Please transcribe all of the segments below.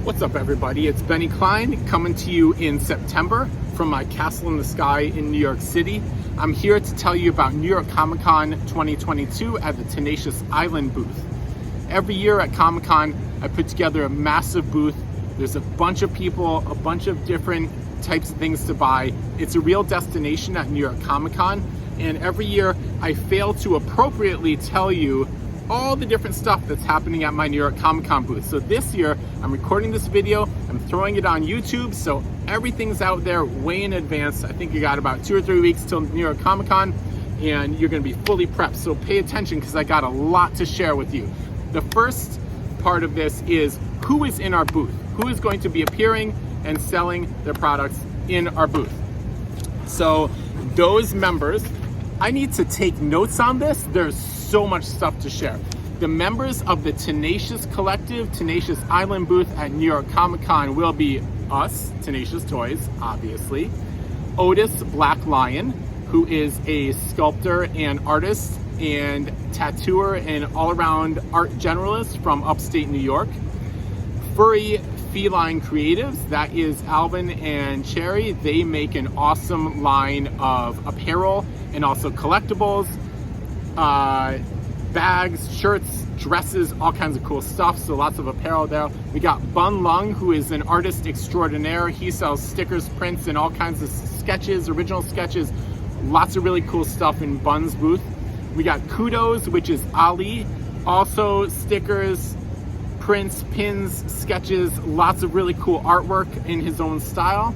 What's up, everybody? It's Benny Klein coming to you in September from my castle in the sky in New York City. I'm here to tell you about New York Comic Con 2022 at the Tenacious Island booth. Every year at Comic Con, I put together a massive booth. There's a bunch of people, a bunch of different types of things to buy. It's a real destination at New York Comic Con, and every year I fail to appropriately tell you all the different stuff that's happening at my New York Comic Con booth. So this year, I'm recording this video, I'm throwing it on YouTube, so everything's out there way in advance. I think you got about 2 or 3 weeks till New York Comic Con, and you're gonna be fully prepped. So pay attention, because I got a lot to share with you. The first part of this is who is in our booth, who is going to be appearing and selling their products in our booth. So those members, I need to take notes on this. There's so much stuff to share. The members of the Tenacious Collective, Tenacious Island booth at New York Comic Con will be us, Tenacious Toys, obviously. Otis Black Lion, who is a sculptor and artist and tattooer and all-around art generalist from upstate New York. Furry Feline Creatives, that is Alvin and Cherry. They make an awesome line of apparel and also collectibles, bags, shirts, dresses, all kinds of cool stuff. So lots of apparel there. We got Leung, who is an artist extraordinaire. He sells stickers, prints, and all kinds of sketches, original sketches. Lots of really cool stuff in Bun's booth. We got Kudoze, which is Ali. Also stickers, prints, pins, sketches, lots of really cool artwork in his own style.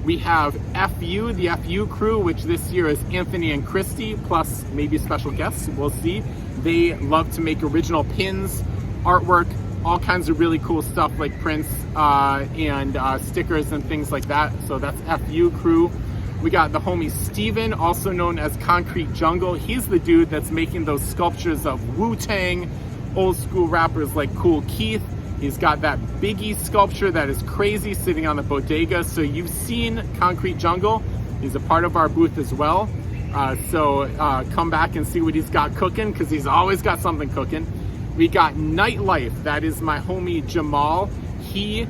We have EFUE, the EFUE crew, which this year is Anthony and Christy, plus maybe special guests, we'll see. They love to make original pins, artwork, all kinds of really cool stuff like prints and stickers and things like that. So that's EFUE crew. We got the homie Steven, also known as Concrete Jungle. He's the dude that's making those sculptures of Wu-Tang, old school rappers like Kool Keith. He's got that Biggie sculpture that is crazy sitting on the bodega. So you've seen Concrete Jungle. He's a part of our booth as well. So come back and see what he's got cooking, because he's always got something cooking. We got Nitelyfe. That is my homie Jamal. He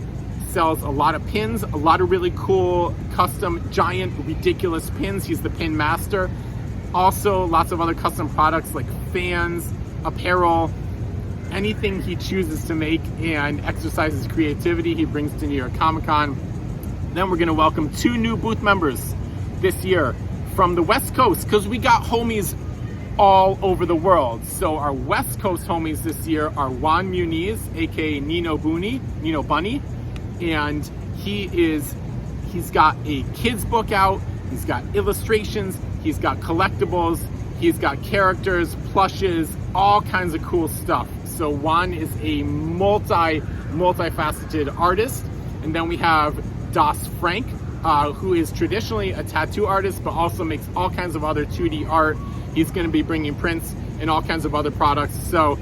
sells a lot of pins, a lot of really cool custom giant ridiculous pins. He's the pin master. Also lots of other custom products like fans, apparel, anything he chooses to make and exercises creativity, he brings to New York Comic Con. Then we're gonna welcome 2 new booth members this year from the West Coast, because we got homies all over the world. So our West Coast homies this year are Juan Muniz, aka Ninobuni, and he's got a kids book out, he's got illustrations, he's got collectibles, he's got characters, plushes, all kinds of cool stuff. So Juan is a multifaceted artist. And then we have Das Frank, who is traditionally a tattoo artist, but also makes all kinds of other 2D art. He's gonna be bringing prints and all kinds of other products. So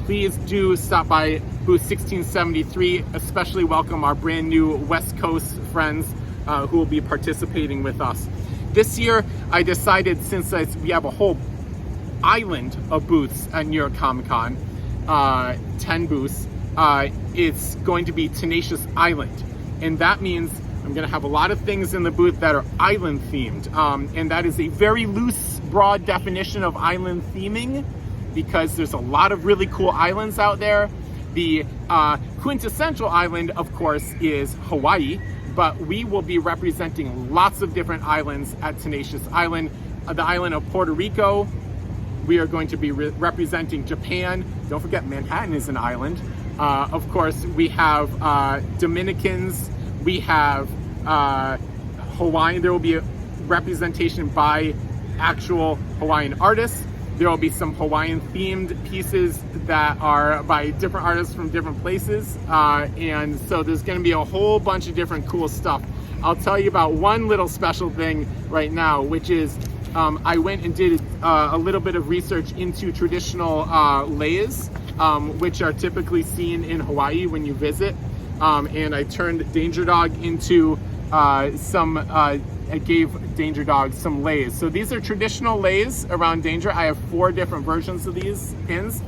please do stop by booth 1673, especially welcome our brand new West Coast friends who will be participating with us. This year, I decided, since we have a whole island of booths at New York Comic Con, 10 booths, it's going to be Tenacious Island. And that means I'm gonna have a lot of things in the booth that are island themed. And that is a very loose, broad definition of island theming, because there's a lot of really cool islands out there. The quintessential island, of course, is Hawaii, but we will be representing lots of different islands at Tenacious Island. The island of Puerto Rico, we are going to be representing Japan. Don't forget, Manhattan is an island. Of course, we have Dominicans, we have Hawaiian. There will be a representation by actual Hawaiian artists. There will be some Hawaiian themed pieces that are by different artists from different places. And so there's gonna be a whole bunch of different cool stuff. I'll tell you about one little special thing right now, which is I went and did a little bit of research into traditional leis, which are typically seen in Hawaii when you visit. And I turned Danger Dog into I gave Danger Dog some leis. So these are traditional leis around Danger. I have 4 different versions of these pins.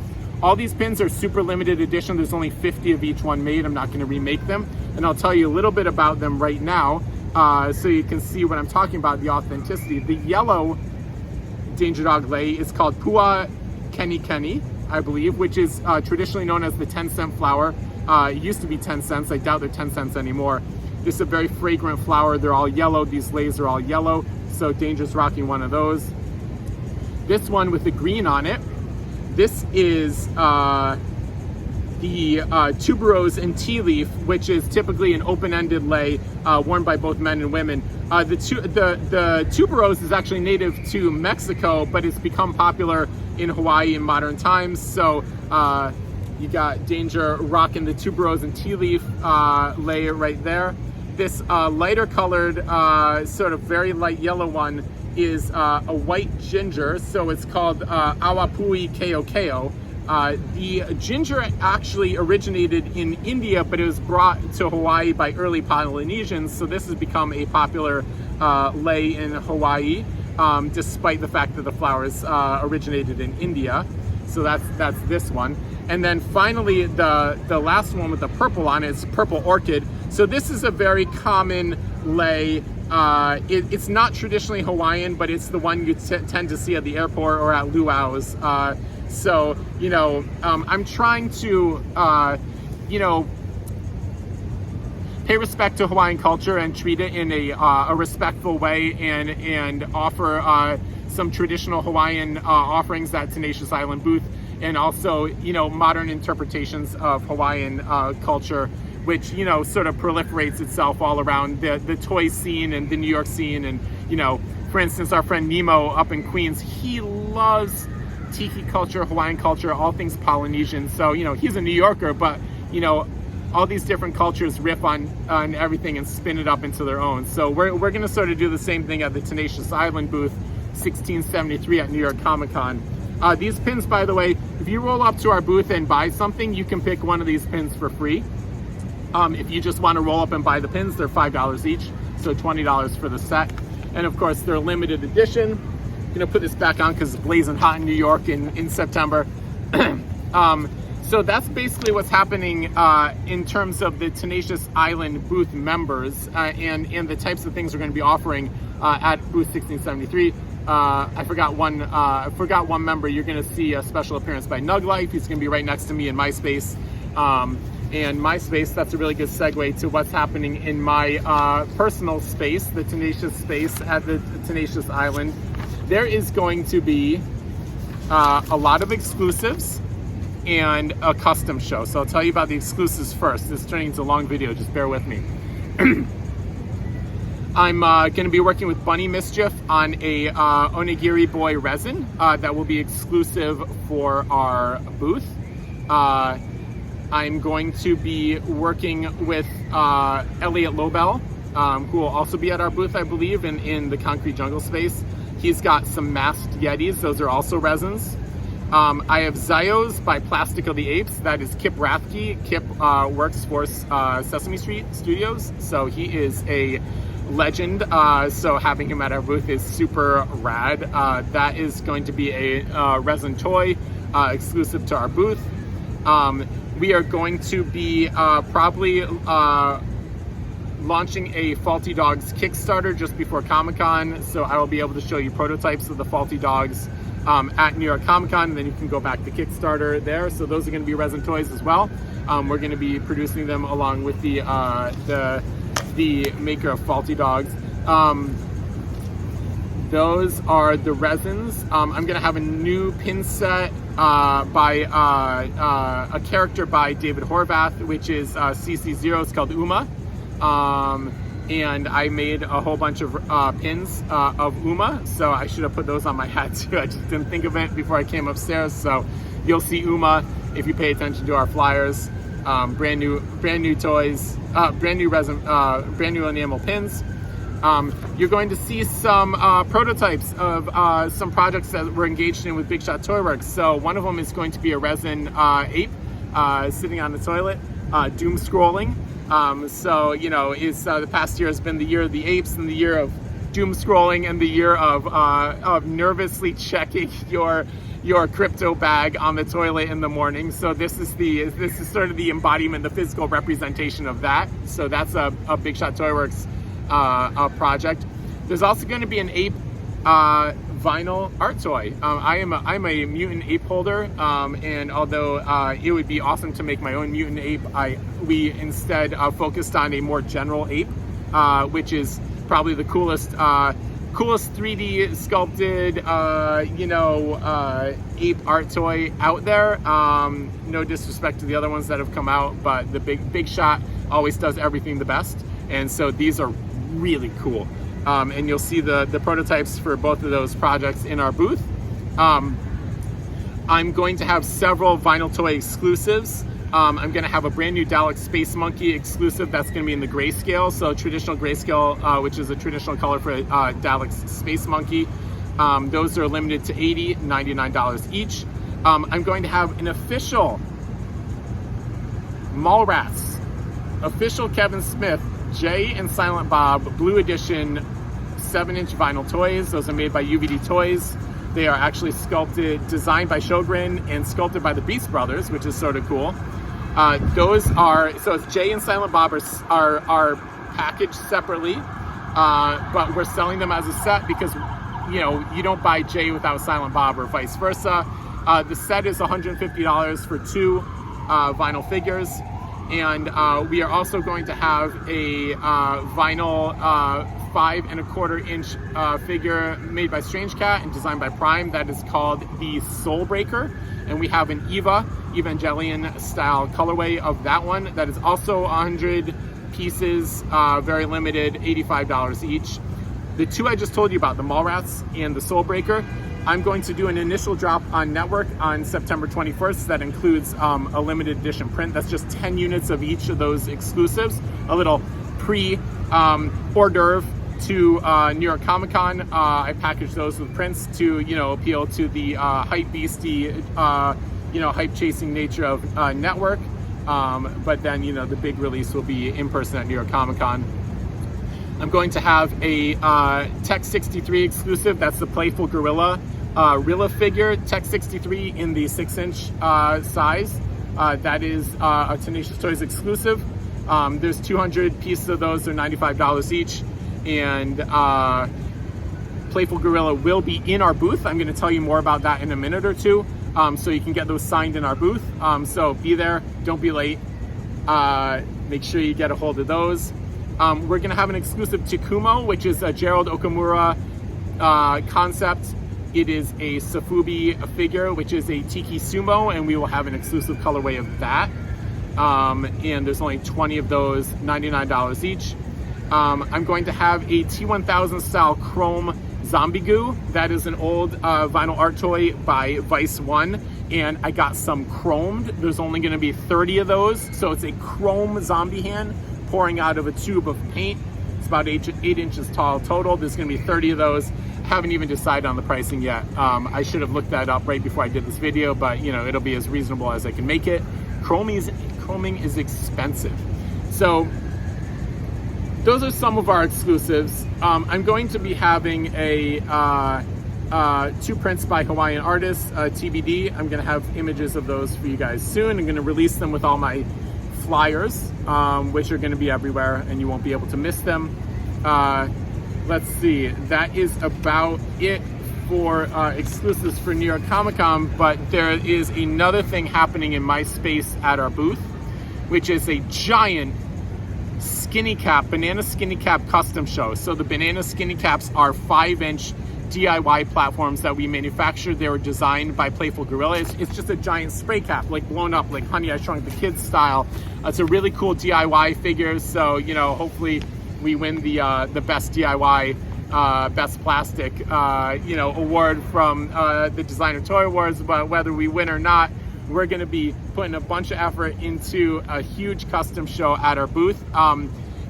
All these pins are super limited edition. There's only 50 of each one made. I'm not going to remake them. And I'll tell you a little bit about them right now so you can see what I'm talking about, the authenticity. The yellow Danger Dog lei is called Pua Keni Keni, I believe, which is traditionally known as the 10-cent flower. It used to be 10 cents. I doubt they're 10 cents anymore. This is a very fragrant flower. They're all yellow. These leis are all yellow. So Danger's rocking one of those. This one with the green on it. This is the tuberose and tea leaf, which is typically an open-ended lei worn by both men and women. The tuberose is actually native to Mexico, but it's become popular in Hawaii in modern times. So you got Danger rocking the tuberose and tea leaf lei right there. This lighter colored, sort of very light yellow one is a white ginger, so it's called Awapui Keo Keo. The ginger actually originated in India, but it was brought to Hawaii by early Polynesians, so this has become a popular lei in Hawaii, despite the fact that the flowers originated in India. So that's this one. And then finally, the last one with the purple on it is Purple Orchid. So this is a very common lei. It's not traditionally Hawaiian, but it's the one you tend to see at the airport or at luau's. So, you know, I'm trying to, you know, pay respect to Hawaiian culture and treat it in a respectful way and offer some traditional Hawaiian offerings at Tenacious Island booth, and also, you know, modern interpretations of Hawaiian culture, which, you know, sort of proliferates itself all around the toy scene and the New York scene. And, you know, for instance, our friend Nemo up in Queens, he loves tiki culture, Hawaiian culture, all things Polynesian. So, you know, he's a New Yorker, but, you know, all these different cultures riff on everything and spin it up into their own. So we're going to sort of do the same thing at the Tenacious Island booth, 1673 at New York Comic Con. These pins, by the way, if you roll up to our booth and buy something, you can pick one of these pins for free. If you just want to roll up and buy the pins, they're $5 each, so $20 for the set. And of course, they're limited edition. I'm gonna put this back on because it's blazing hot in New York in September. So that's basically what's happening in terms of the Tenacious Island booth members and the types of things we're going to be offering at booth 1673. I forgot one member. You're going to see a special appearance by Nugglife. He's going to be right next to me in my space. And my space, that's a really good segue to what's happening in my personal space, the Tenacious space at the Tenacious Island. There is going to be a lot of exclusives and a custom show. So I'll tell you about the exclusives first. This is turning into a long video, just bear with me. I'm going to be working with Bunny Mischief on a onigiri boy resin that will be exclusive for our booth. I'm going to be working with Elliot Lobel, who will also be at our booth, I believe, in the Concrete Jungle space. He's got some masked Yetis. Those are also resins. I have Zios by Plastic of the Apes. That is Kip Rathke. Kip works for Sesame Street Studios, so he is a legend. So having him at our booth is super rad. That is going to be a resin toy exclusive to our booth. We are going to be probably launching a Faulty Dogs Kickstarter just before Comic-Con, so I will be able to show you prototypes of the Faulty Dogs at New York Comic Con, and then you can go back to Kickstarter there. So those are going to be resin toys as well. We're going to be producing them along with the maker of Faulty Dogs. Those are the resins. I'm going to have a new pin set by a character by David Horvath, which is CC0. It's called Uma. And I made a whole bunch of pins of Uma, so I should have put those on my hat too. I just didn't think of it before I came upstairs. So you'll see Uma if you pay attention to our flyers. Brand new toys, brand new resin, brand new enamel pins. You're going to see some prototypes of some projects that we're engaged in with Big Shot Toy Works. So one of them is going to be a resin ape sitting on the toilet, doom scrolling. So, you know, the past year has been the year of the apes and the year of doom scrolling and the year of nervously checking your your crypto bag on the toilet in the morning. So this is sort of the embodiment, the physical representation of that. So that's a Big Shot Toyworks project. There's also going to be an ape vinyl art toy. I'm a mutant ape holder, and although it would be awesome to make my own mutant ape, we instead focused on a more general ape, which is probably the coolest 3D sculpted, ape art toy out there. No disrespect to the other ones that have come out, but the Big Shot always does everything the best, and so these are really cool. And you'll see the prototypes for both of those projects in our booth. I'm going to have several vinyl toy exclusives. I'm going to have a brand new Dalek Space Monkey exclusive that's going to be in the grayscale. So traditional grayscale, which is a traditional color for Dalek's Space Monkey. Those are limited to $80, $99 each. I'm going to have an official Mallrats, official Kevin Smith, Jay and Silent Bob Blue Edition 7-inch vinyl toys. Those are made by UVD Toys. They are actually sculpted, designed by Sjogren and sculpted by the Beast Brothers, which is sort of cool. Those are, so Jay and Silent Bob are packaged separately, but we're selling them as a set because, you don't buy Jay without Silent Bob or vice versa. The set is $150 for 2 vinyl figures. And we are also going to have a vinyl 5 1/4 inch figure made by Strange Cat and designed by Prime that is called the Soul Breaker. And we have an Evangelion style colorway of that one that is also 100 pieces, very limited, $85 each. The 2 I just told you about, the Mallrats and the Soul Breaker, I'm going to do an initial drop on Network on September 21st. That includes a limited edition print. That's just 10 units of each of those exclusives. A little hors d'oeuvre to New York Comic Con. I packaged those with prints to, appeal to the hype beastie, hype chasing nature of Network. But then, the big release will be in person at New York Comic Con. I'm going to have a Tech 63 exclusive. That's the Playful Gorilla Rilla figure, Tech 63 in the 6-inch size. That is a Tenacious Toys exclusive. There's 200 pieces of those. They're $95 each. And Playful Gorilla will be in our booth. I'm going to tell you more about that in a minute or two, so you can get those signed in our booth. So be there. Don't be late. Make sure you get a hold of those. We're going to have an exclusive Takumo, which is a Gerald Okamura concept. It is a Safubi figure, which is a Tiki Sumo, and we will have an exclusive colorway of that. And there's only 20 of those, $99 each. I'm going to have a T1000 style Chrome Zombie Goo. That is an old vinyl art toy by Vice One, and I got some chromed. There's only going to be 30 of those, so it's a chrome zombie hand pouring out of a tube of paint. It's about 8 inches tall total. There's going to be 30 of those. Haven't even decided on the pricing yet. I should have looked that up right before I did this video, but it'll be as reasonable as I can make it. Chroming is expensive. So those are some of our exclusives. I'm going to be having a 2 prints by Hawaiian artists, TBD. I'm going to have images of those for you guys soon. I'm going to release them with all my flyers, which are going to be everywhere, and you won't be able to miss them. Let's see, that is about it for exclusives for New York Comic Con, but there is another thing happening in my space at our booth, which is a giant banana skinny cap custom show. So the banana skinny caps are 5-inch DIY platforms that we manufactured. They were designed by Playful Gorilla. It's just a giant spray cap, like blown up, like Honey, I Shrunk the Kids style. It's a really cool DIY figure. So, hopefully we win the best DIY, best plastic, award from the Designer Toy Awards. But whether we win or not, we're going to be putting a bunch of effort into a huge custom show at our booth.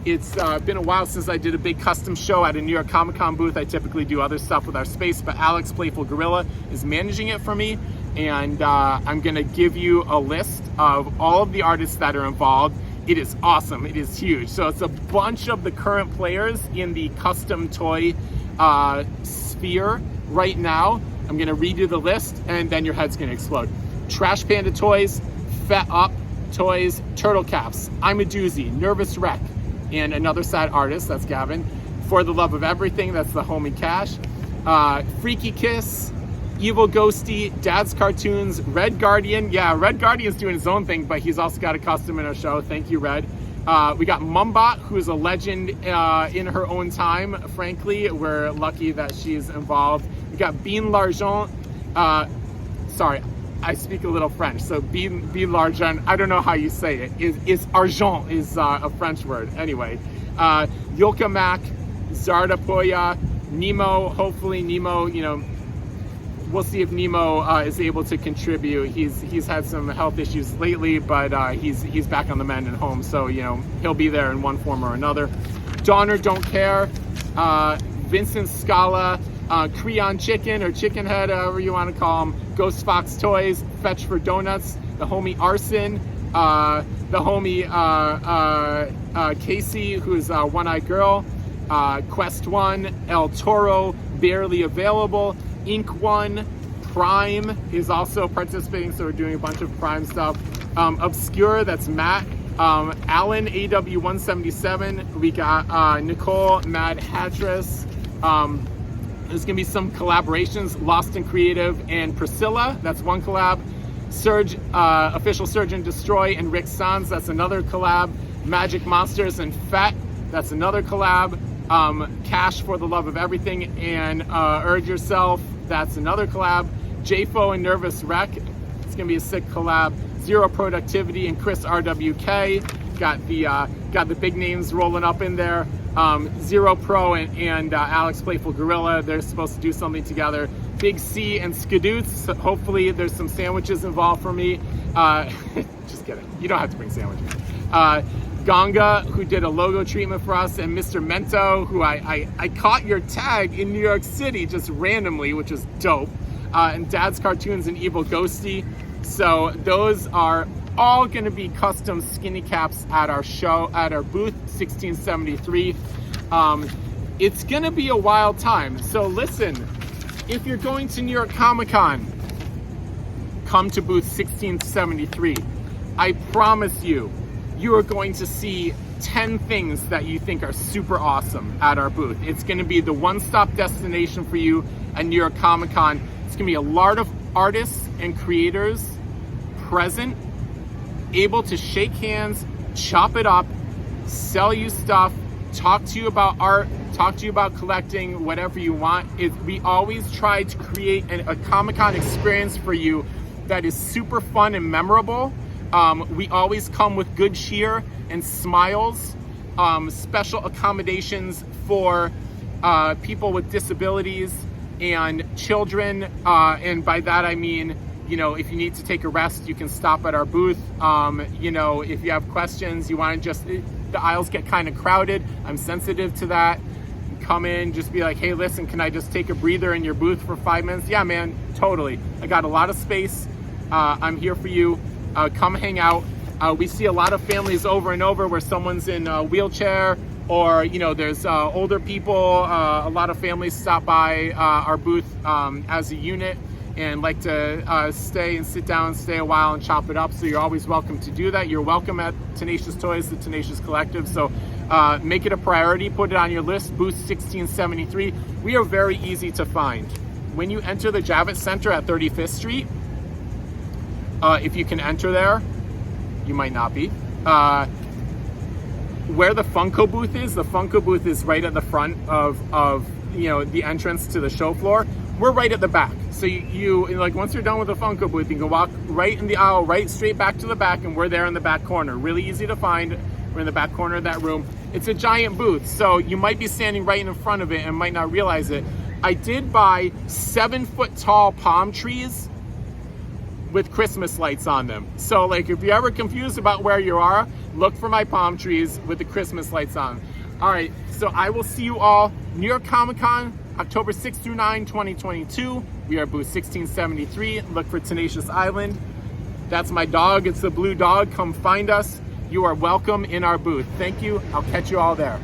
It's been a while since I did a big custom show at a New York Comic Con booth. I typically do other stuff with our space, but Alex, Playful Gorilla, is managing it for me. And I'm going to give you a list of all of the artists that are involved. It is awesome. It is huge. So it's a bunch of the current players in the custom toy sphere right now. I'm gonna read you the list and then your head's gonna explode. Trash Panda Toys, Fet Up Toys, Turtle Caps, I'm a Doozy, Nervous Wreck, and another sad artist, that's Gavin. For the Love of Everything, that's the homie Cash. Freaky Kiss, Evil Ghosty, Dad's Cartoons, Red Guardian. Yeah, Red Guardian's doing his own thing, but he's also got a custom in our show. Thank you, Red. We got Mumbot, who's a legend in her own time. Frankly, we're lucky that she's involved. We got Bean L'Argent. Sorry, I speak a little French, so Bean L'Argent, I don't know how you say it. Is argent is a French word. Anyway, Yoka Mac, Zarda Poya, Nemo. Hopefully Nemo, you know, we'll see if Nemo is able to contribute. He's had some health issues lately, but he's back on the mend and home, so you know he'll be there in one form or another. Donner Don't Care, Vincent Scala, Creon Chicken or Chicken Head, however you want to call him, Ghost Fox Toys, Fetch for Donuts, the homie Arson, the homie Casey, who's One Eye Girl, Quest One, El Toro, Barely Available, Ink One, Prime is also participating, so we're doing a bunch of Prime stuff. Obscure, that's Matt. Alan, AW177. We got Nicole, Mad Hattress. There's gonna be some collaborations, Lost in Creative and Priscilla, that's one collab. Surge, Official Surge and Destroy and Rick Sans, that's another collab. Magic Monsters and Fet, that's another collab. Cash for the Love of Everything and Urge Yourself, that's another collab. JFO and Nervous Wreck, it's gonna be a sick collab. Zero Productivity and Chris RWK, got the big names rolling up in there. Zero Pro and Alex Playful Gorilla, they're supposed to do something together. Big C and Skadoots, hopefully there's some sandwiches involved for me. Just kidding, you don't have to bring sandwiches. Ganga, who did a logo treatment for us, and Mr. Mento, who I caught your tag in New York City just randomly, which is dope. And Dad's Cartoons and Evil Ghosty. So those are all going to be custom skinny caps at our show, at our booth 1673. It's going to be a wild time. So listen, if you're going to New York Comic Con, come to booth 1673. I promise you, you are going to see 10 things that you think are super awesome at our booth. It's going to be the one-stop destination for you at New York Comic Con. It's going to be a lot of artists and creators present, able to shake hands, chop it up, sell you stuff, talk to you about art, talk to you about collecting, whatever you want. We always try to create a Comic-Con experience for you that is super fun and memorable. We always come with good cheer and smiles, special accommodations for people with disabilities and children, and by that I mean, you know, if you need to take a rest, you can stop at our booth. You know, if you have questions, you want to just, the aisles get kind of crowded. I'm sensitive to that. Come in, just be like, hey, listen, can I just take a breather in your booth for 5 minutes? Yeah, man, totally. I got a lot of space. I'm here for you. Come hang out. We see a lot of families over and over where someone's in a wheelchair, or, you know, there's older people. A lot of families stop by our booth as a unit and like to stay and sit down, stay a while and chop it up. So you're always welcome to do that. You're welcome at Tenacious Toys, the Tenacious Collective. So make it a priority, put it on your list, booth 1673. We are very easy to find. When you enter the Javits Center at 35th Street, if you can enter there, you might not be. Where the Funko booth is, the Funko booth is right at the front of you know, the entrance to the show floor. We're right at the back. So you like, once you're done with the Funko booth, you can walk right in the aisle, right straight back to the back, and we're there in the back corner. Really easy to find. We're in the back corner of that room. It's a giant booth, so you might be standing right in front of it and might not realize it. I did buy 7-foot tall palm trees with Christmas lights on them. So like, if you're ever confused about where you are, look for my palm trees with the Christmas lights on. All right, so I will see you all New York Comic Con, October 6 through 9, 2022. We are booth 1673. Look for Tenacious Island. That's my dog. It's the blue dog. Come find us. You are welcome in our booth. Thank you. I'll catch you all there.